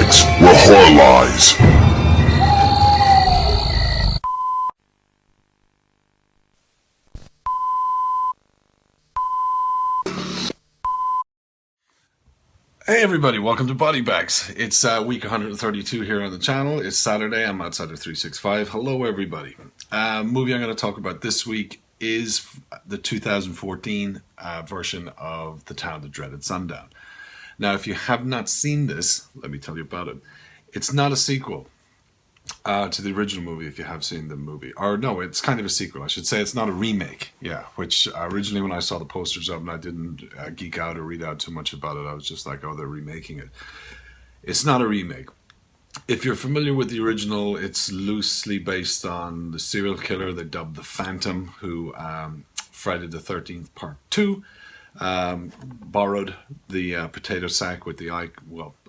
BodyBags, where horror lies. Hey everybody, welcome to BodyBags. It's week 132 here on the channel. It's Saturday, I'm OUTSIDER365. Hello everybody. Movie I'm going to talk about this week is the 2014 version of The Town That Dreaded Sundown. Now if you have not seen this, let me tell you about it. It's not a sequel to the original movie if you have seen the movie. Or no, it's kind of a sequel. I should say it's not a remake. Yeah, which originally when I saw the posters of it, I didn't geek out or read out too much about it. I was just like, oh, they're remaking it. It's not a remake. If you're familiar with the original, it's loosely based on the serial killer they dubbed the Phantom, who Friday the 13th Part 2 borrowed the potato sack with the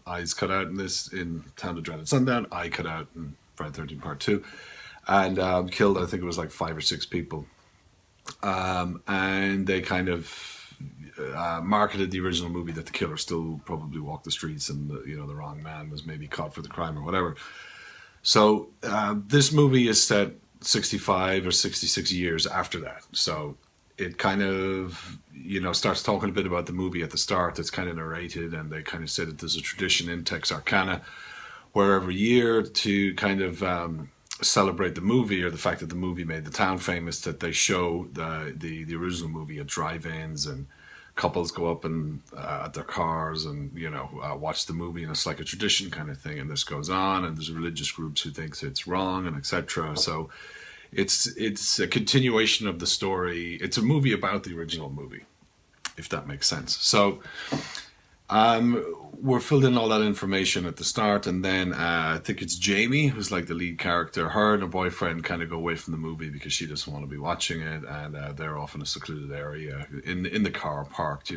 eyes cut out in Town That Dreaded Sundown, eye cut out in Friday the 13th Part 2, and killed, I think it was like 5 or 6 people. And they kind of marketed the original movie that the killer still probably walked the streets and the wrong man was maybe caught for the crime or whatever. So this movie is set 65 or 66 years after that. So it kind of, starts talking a bit about the movie at the start. It's kind of narrated, and they kind of said that there's a tradition in Texarkana where every year to kind of celebrate the movie or the fact that the movie made the town famous, that they show the original movie at drive-ins, and couples go up and at their cars and watch the movie, and it's like a tradition kind of thing. And this goes on, and there's religious groups who thinks it's wrong, and etc. So it's a continuation of the story. It's a movie about the original movie, if that makes sense. So we're filled in all that information at the start, and then I think it's Jamie, who's like the lead character. Her and her boyfriend kind of go away from the movie because she doesn't want to be watching it, and they're off in a secluded area in the car parked,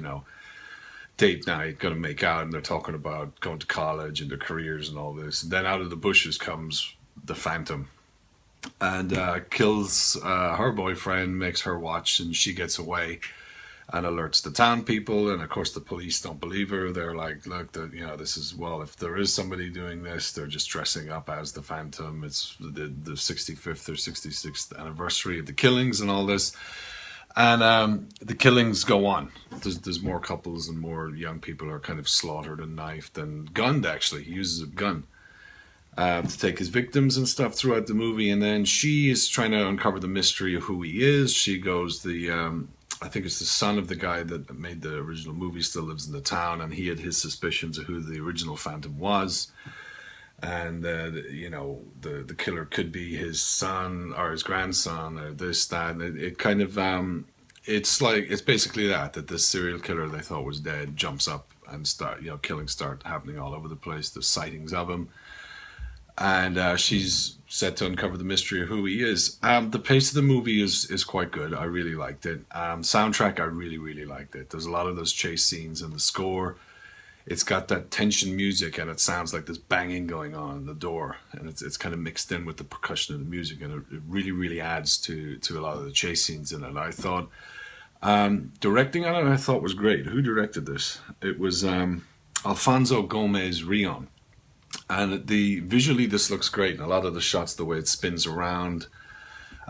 date night, gonna make out, and they're talking about going to college and their careers and all this. And then out of the bushes comes the Phantom and kills her boyfriend, makes her watch, and she gets away and alerts the town people. And of course the police don't believe her. They're like, look, this is, well, if there is somebody doing this, they're just dressing up as the Phantom. It's the 65th or 66th anniversary of the killings and all this. And the killings go on. There's more couples and more young people are kind of slaughtered and knifed and gunned. Actually, he uses a gun to take his victims and stuff throughout the movie. And then she is trying to uncover the mystery of who he is. She goes, I think it's the son of the guy that made the original movie still lives in the town, and he had his suspicions of who the original Phantom was. And the killer could be his son or his grandson or this, that. And it kind of it's basically that this serial killer they thought was dead jumps up and killings start happening all over the place. There's sightings of him. And she's set to uncover the mystery of who he is. The pace of the movie is quite good. I really liked it. Soundtrack, I really, really liked it. There's a lot of those chase scenes and the score. It's got that tension music, and it sounds like there's banging going on in the door. And it's kind of mixed in with the percussion of the music, and it really, really adds to a lot of the chase scenes in it. I thought directing on it, I thought was great. Who directed this? It was Alfonso Gomez Rion. And visually this looks great, and a lot of the shots, the way it spins around,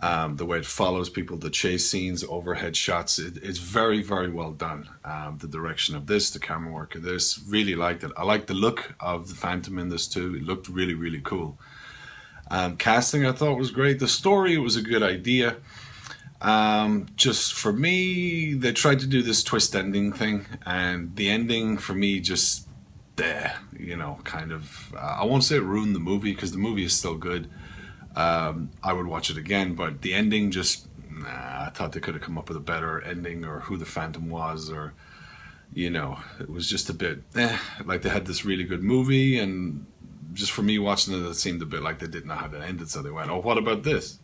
the way it follows people, the chase scenes, overhead shots, it's very, very well done. The direction of this, the camera work of this, really liked it. I liked the look of the Phantom in this too. It looked really, really cool. Casting I thought was great. The story, it was a good idea. Just for me, they tried to do this twist ending thing, and the ending for me just kind of I won't say it ruined the movie, because the movie is still good. I would watch it again, but the ending just I thought they could have come up with a better ending, or who the Phantom was, or it was just a bit like they had this really good movie, and just for me watching it seemed a bit like they didn't know how to end it, so they went, oh, what about this?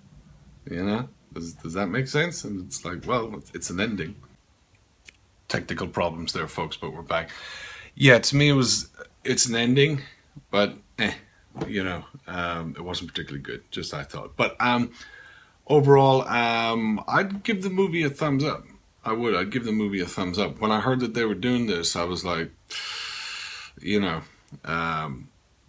Does that make sense? And it's like, well, it's an ending. Technical problems there, folks, but we're back. Yeah, to me it's an ending, but it wasn't particularly good, just I thought. But overall, I'd give the movie a thumbs up. I'd give the movie a thumbs up. When I heard that they were doing this, I was like,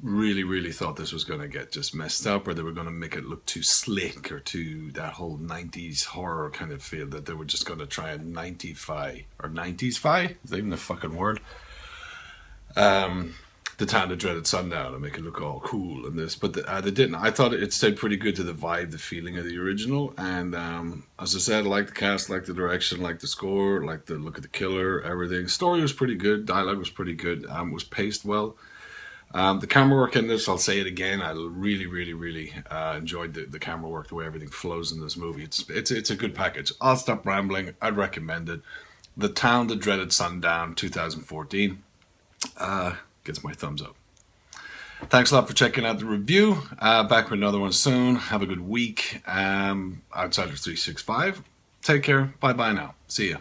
really thought this was going to get just messed up, or they were going to make it look too slick, or too that whole 90s horror kind of feel, that they were just going to try and 90-fy, or 90s-fy? Is that even a fucking word? The Town That Dreaded Sundown, and make it look all cool and this, but they didn't. I thought it stayed pretty good to the vibe, the feeling of the original, and as I said, I like the cast, like the direction, like the score, like the look of the killer, everything. Story was pretty good, dialogue was pretty good, was paced well. The camera work in this, I'll say it again, I really enjoyed the camera work, the way everything flows in this movie. It's a good package. I'll stop rambling. I'd recommend it. The Town That Dreaded Sundown, 2014. Gets my thumbs up. Thanks a lot for checking out the review. Back with another one soon. Have a good week. OUTSIDER365. Take care. Bye now. See ya.